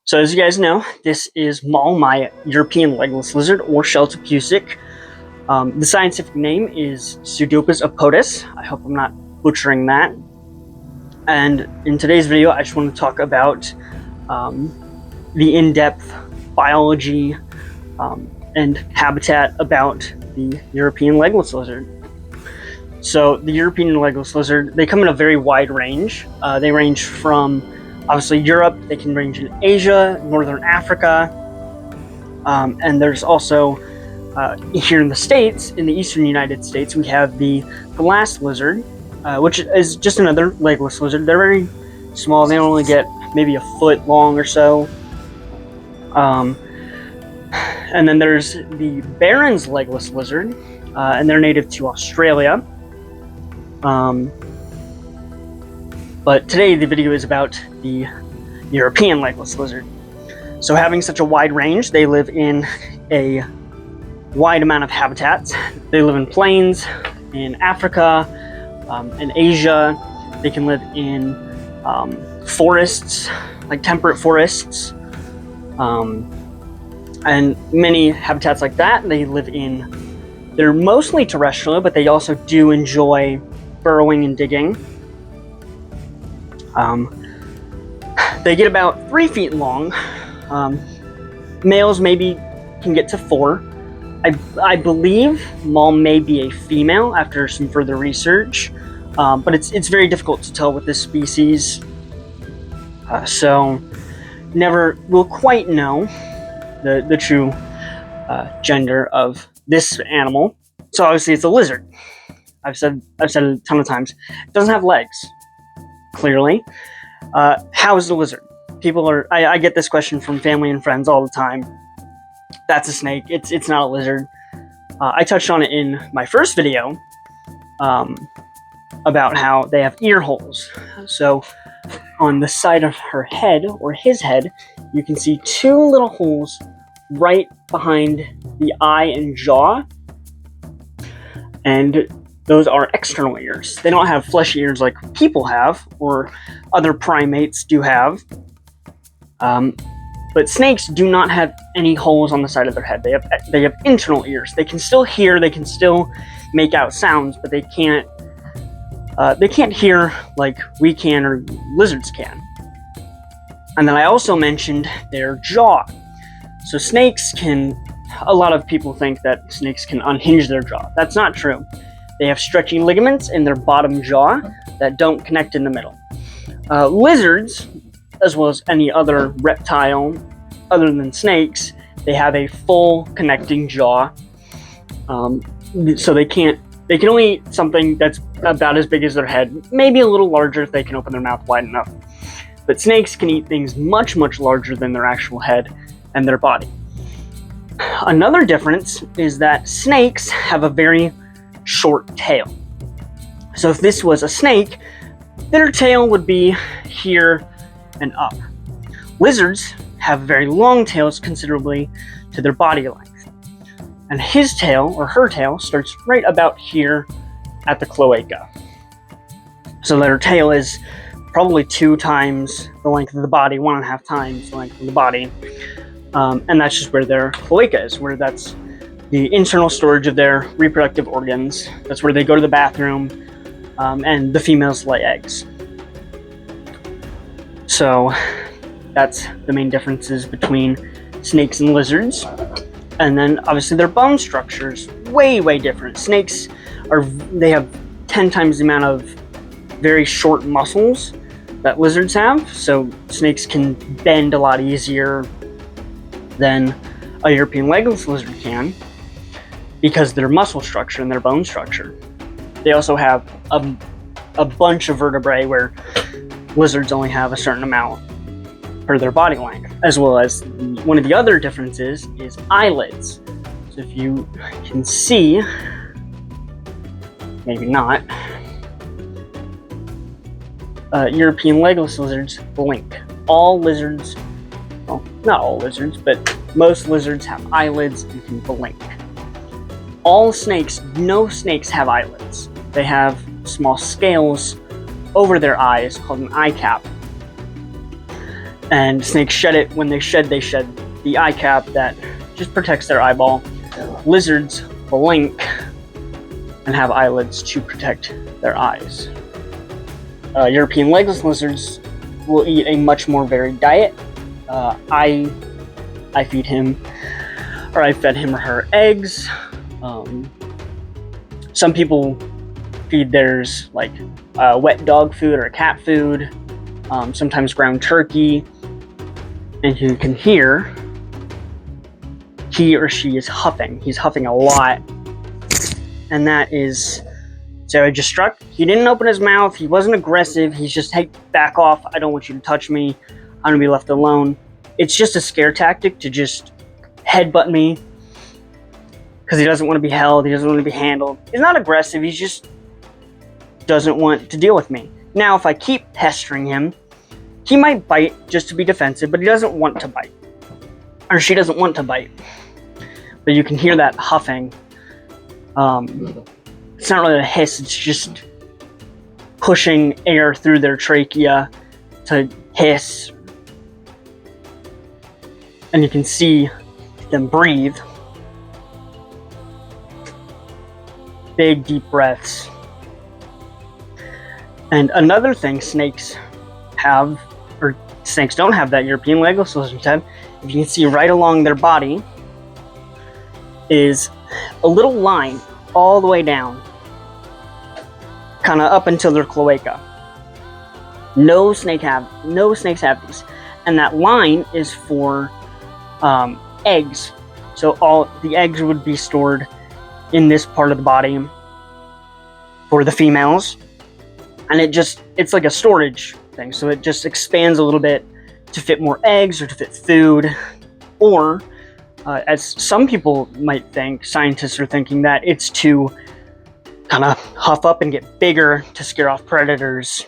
So as you guys know, this is Maul, my European legless lizard, or Sheltopusik. The scientific name is Pseudopus apotus. I hope I'm not butchering that. And in today's video, I just want to talk about the in-depth biology and habitat about the European legless lizard. So the European legless lizard, they come in a very wide range. They range from obviously Europe, they can range in Asia, Northern Africa, and there's also here in the States, in the eastern United States, we have the glass lizard, which is just another legless lizard. They're very small, they only get maybe a foot long or so. And then there's the Barron's legless lizard, and they're native to Australia. But today the video is about the European legless lizard. So having such a wide range, they live in a wide amount of habitats. They live in plains, in Africa, in Asia. They can live in forests, like temperate forests, and many habitats like that. They live in, they're mostly terrestrial, but they also do enjoy burrowing and digging. They get about 3 feet long. Males maybe can get to 4. I believe Maul may be a female after some further research, but it's very difficult to tell with this species. So never will quite know the true gender of this animal. So obviously it's a lizard. I've said it a ton of times. It doesn't have legs, clearly. How is the lizard? I get this question from family and friends all the time. That's a snake. It's not a lizard. I touched on it in my first video about how they have ear holes. So on the side of her head, or his head, you can see 2 little holes right behind the eye and jaw. And those are external ears. They don't have fleshy ears like people have, or other primates do have. But snakes do not have any holes on the side of their head. They have internal ears. They can still hear, they can still make out sounds, but they can't hear like we can or lizards can. And then I also mentioned their jaw. So a lot of people think that snakes can unhinge their jaw. That's not true. They have stretchy ligaments in their bottom jaw that don't connect in the middle. Lizards, as well as any other reptile other than snakes, they have a full connecting jaw. So they can only eat something that's about as big as their head, maybe a little larger if they can open their mouth wide enough. But snakes can eat things much, much larger than their actual head and their body. Another difference is that snakes have a very short tail. So if this was a snake, their tail would be here and up. Lizards have very long tails considerably to their body length. And his tail, or her tail, starts right about here at the cloaca. So their tail is probably 2 times the length of the body, 1.5 times the length of the body. And that's just where their cloaca is, where that's the internal storage of their reproductive organs. That's where they go to the bathroom, and the females lay eggs. So that's the main differences between snakes and lizards. And then obviously their bone structure is way, way different. Snakes they have 10 times the amount of very short muscles that lizards have. So snakes can bend a lot easier than a European legless lizard can, because of their muscle structure and their bone structure. They also have a bunch of vertebrae where lizards only have a certain amount per their body length, as well as one of the other differences is eyelids. So if you can see, maybe not, European legless lizards blink. All lizards, well, not all lizards, but most lizards have eyelids and can blink. All snakes, no snakes have eyelids. They have small scales over their eyes called an eye cap. And snakes shed it. When they shed the eye cap that just protects their eyeball. Lizards blink and have eyelids to protect their eyes. European legless lizards will eat a much more varied diet. I feed him, or I fed him or her eggs. Some people feed theirs like wet dog food or cat food, sometimes ground turkey, and you can hear he or she is huffing. He's huffing a lot, and that is, so I just struck. He didn't open his mouth. He wasn't aggressive. He's just, hey, back off. I don't want you to touch me. I'm gonna be left alone. It's just a scare tactic to just headbutt me because he doesn't want to be held. He doesn't want to be handled. He's not aggressive. He just doesn't want to deal with me. Now, if I keep pestering him, he might bite just to be defensive, but he doesn't want to bite. Or she doesn't want to bite. But you can hear that huffing. It's not really a hiss, it's just pushing air through their trachea to hiss. And you can see them breathe. Big, deep breaths. And another thing snakes have, or snakes don't have that European legless lizards have, if you can see right along their body, is a little line all the way down, kind of up until their cloaca. No snakes have these, and that line is for eggs. So all the eggs would be stored in this part of the body for the females, and it's like a storage thing. So it just expands a little bit to fit more eggs or to fit food, or as some people might think, scientists are thinking that it's to kind of huff up and get bigger to scare off predators.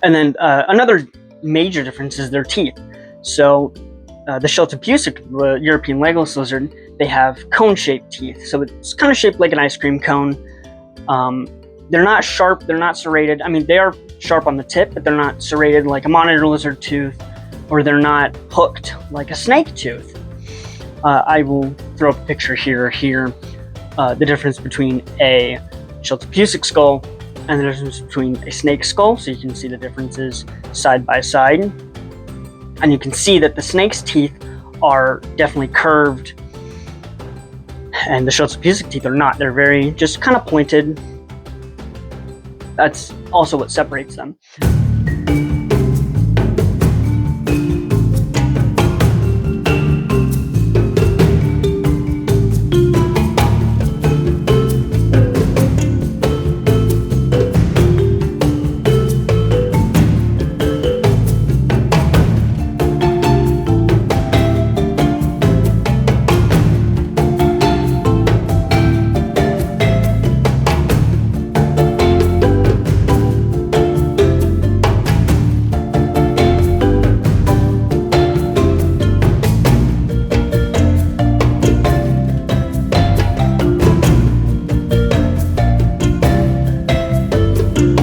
And then another major difference is their teeth. So the Sheltopusik, the European legless lizard, they have cone-shaped teeth. So it's kind of shaped like an ice cream cone. They're not sharp, they're not serrated. I mean, they are sharp on the tip, but they're not serrated like a monitor lizard tooth, or they're not hooked like a snake tooth. I will throw up a picture here, the difference between a Sheltopusik skull and the difference between a snake skull, so you can see the differences side by side. And you can see that the snake's teeth are definitely curved, and the Sheltopusik teeth are not. They're very, just kind of pointed. That's also what separates them.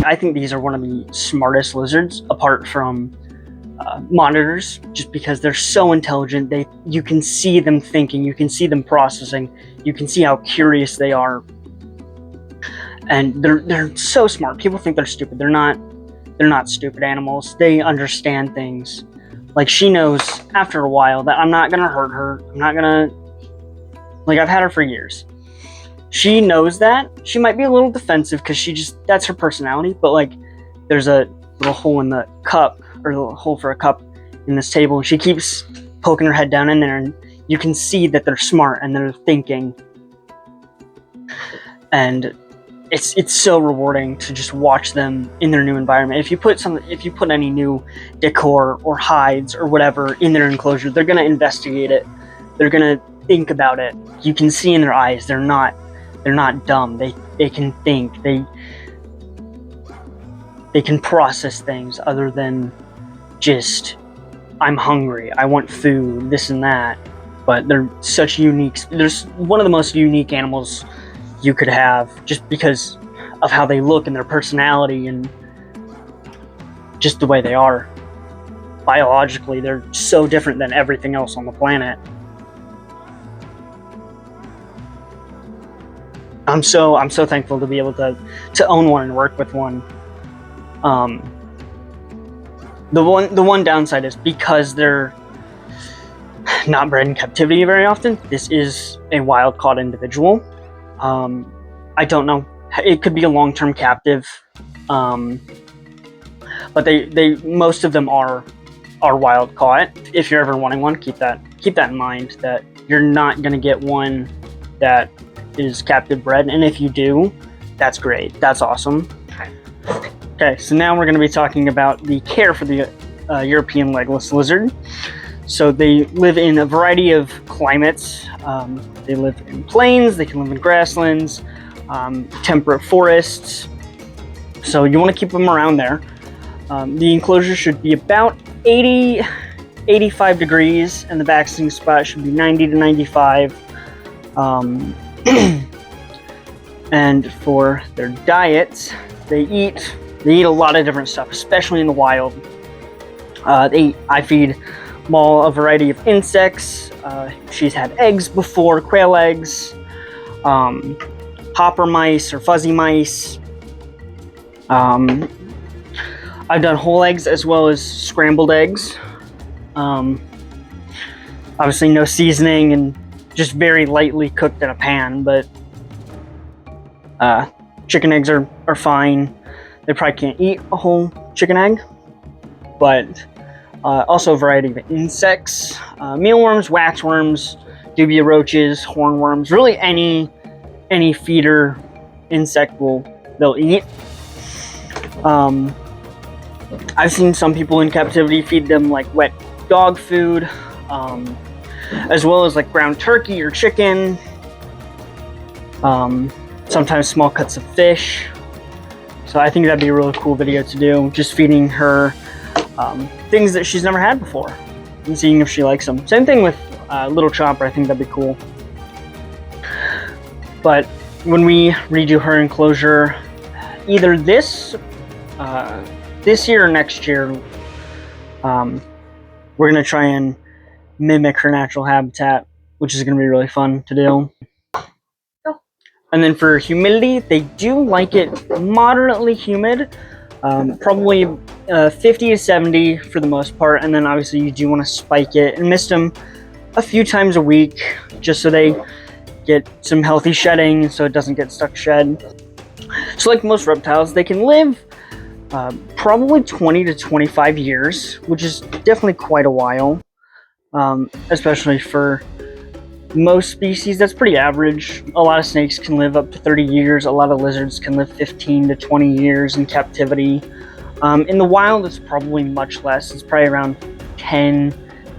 I think these are one of the smartest lizards, apart from monitors, just because they're so intelligent. You can see them thinking, you can see them processing, you can see how curious they are, and they're so smart. People think they're stupid. They're not stupid animals. They understand things. Like, she knows after a while that I'm not gonna hurt her. I'm not gonna, like, I've had her for years. She knows that. She might be a little defensive because that's her personality, but like, there's a little hole in the cup, or a little hole for a cup in this table, and she keeps poking her head down in there, and you can see that they're smart and they're thinking. And it's so rewarding to just watch them in their new environment. If you put any new decor or hides or whatever in their enclosure, they're gonna investigate it. They're gonna think about it. You can see in their eyes they're not they're not dumb. They can think. They can process things other than just, I'm hungry, I want food, this and that. But they're such unique. They're one of the most unique animals you could have, just because of how they look and their personality and just the way they are. Biologically, they're so different than everything else on the planet. I'm so thankful to be able to own one and work with one. The one downside is because they're not bred in captivity very often. This is a wild caught individual. I don't know. It could be a long-term captive, but they most of them are wild caught. If you're ever wanting one, keep that in mind, that you're not going to get one that is captive bred, and if you do, that's great. That's awesome. Okay, so now we're going to be talking about the care for the European legless lizard. So they live in a variety of climates. They live in plains, they can live in grasslands, temperate forests. So you want to keep them around there. The enclosure should be about 85 degrees, and the vaccinating spot should be 90 to 95. And for their diets, they eat a lot of different stuff, especially in the wild. I feed Maul a variety of insects. She's had eggs before, quail eggs, hopper mice or fuzzy mice. I've done whole eggs as well as scrambled eggs. Obviously no seasoning and just very lightly cooked in a pan, but chicken eggs are fine. They probably can't eat a whole chicken egg, but also a variety of insects, mealworms, waxworms, dubia roaches, hornworms, really any feeder insect they'll eat. I've seen some people in captivity feed them like wet dog food, as well as like ground turkey or chicken, sometimes small cuts of fish. So I think that'd be a really cool video to do, just feeding her things that she's never had before and seeing if she likes them. Same thing with Little Chopper. I think that'd be cool. But when we redo her enclosure, either this year or next year, we're gonna try and mimic her natural habitat, which is gonna be really fun to do. And then for humidity, they do like it moderately humid, probably 50 to 70 for the most part. And then obviously you do want to spike it and mist them a few times a week, just so they get some healthy shedding, so it doesn't get stuck shed. So like most reptiles, they can live probably 20 to 25 years, which is definitely quite a while, especially for most species. That's pretty average. A lot of snakes can live up to 30 years. A lot of lizards can live 15 to 20 years in captivity. In the wild, it's probably much less. It's probably around 10.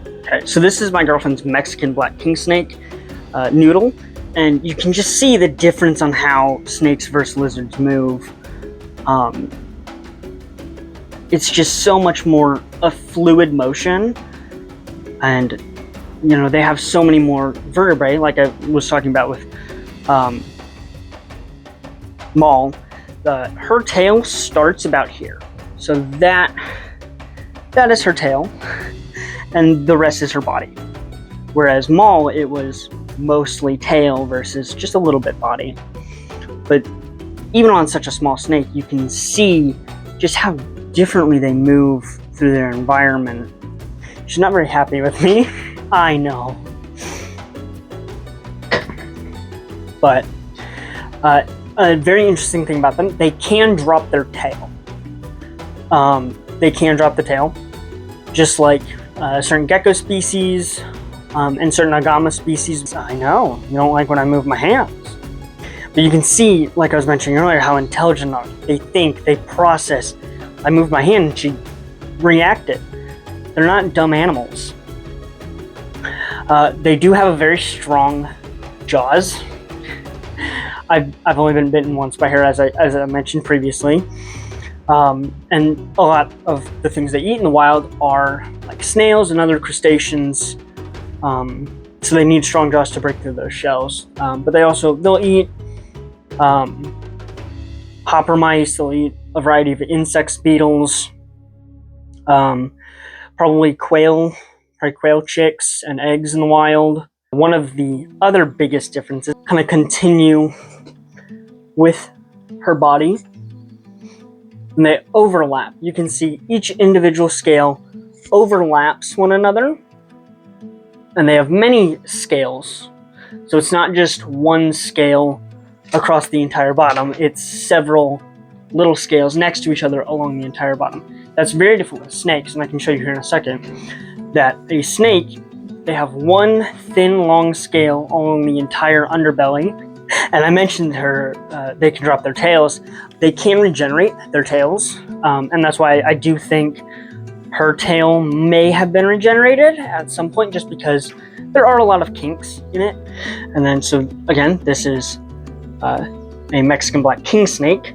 Okay, so this is my girlfriend's Mexican black king snake, Noodle, and you can just see the difference on how snakes versus lizards move. It's just so much more a fluid motion, and you know, they have so many more vertebrae, like I was talking about with Maul. Her tail starts about here, so that is her tail, and the rest is her body. Whereas Maul, it was mostly tail versus just a little bit body. But even on such a small snake, you can see just how differently they move through their environment. She's not very happy with me. I know. But a very interesting thing about them, they can drop their tail. They can drop the tail, just like certain gecko species and certain agama species. I know, you don't like when I move my hands. But you can see, like I was mentioning earlier, how intelligent they are. They think, they process. I moved my hand and she reacted. They're not dumb animals. They do have a very strong jaws. I've only been bitten once by her, as I mentioned previously. And a lot of the things they eat in the wild are like snails and other crustaceans. So they need strong jaws to break through those shells. But they'll eat hopper mice. They'll eat a variety of insects, beetles, probably quail chicks and eggs in the wild. One of the other biggest differences kind of continue with her body, and they overlap. You can see each individual scale overlaps one another, and they have many scales. So it's not just one scale across the entire bottom, it's several little scales next to each other along the entire bottom. That's very different with snakes, and I can show you here in a second that a snake, they have one thin, long scale along the entire underbelly. And I mentioned they can drop their tails. They can regenerate their tails, and that's why I do think her tail may have been regenerated at some point, just because there are a lot of kinks in it. And then, so again, this is a Mexican black king snake,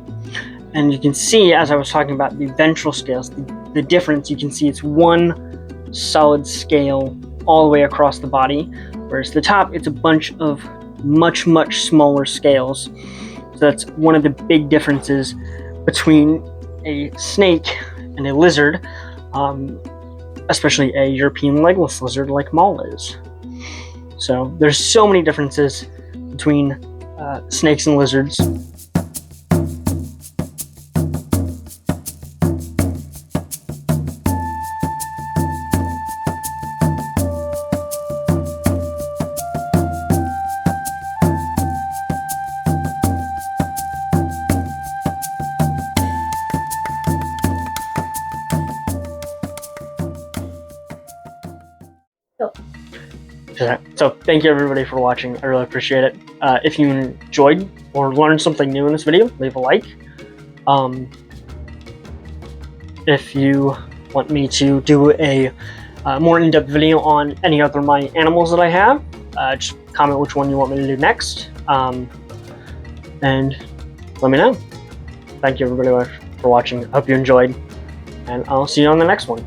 and you can see, as I was talking about the ventral scales, the difference. You can see it's one solid scale all the way across the body, whereas the top, it's a bunch of much smaller scales. So that's one of the big differences between a snake and a lizard, especially a European legless lizard like Maul is. So there's so many differences between snakes and lizards. So thank you everybody for watching. I really appreciate it. If you enjoyed or learned something new in this video, leave a like. If you want me to do a more in-depth video on any other of my animals that I have, just comment which one you want me to do next, and let me know. Thank you everybody for watching. I hope you enjoyed, and I'll see you on the next one.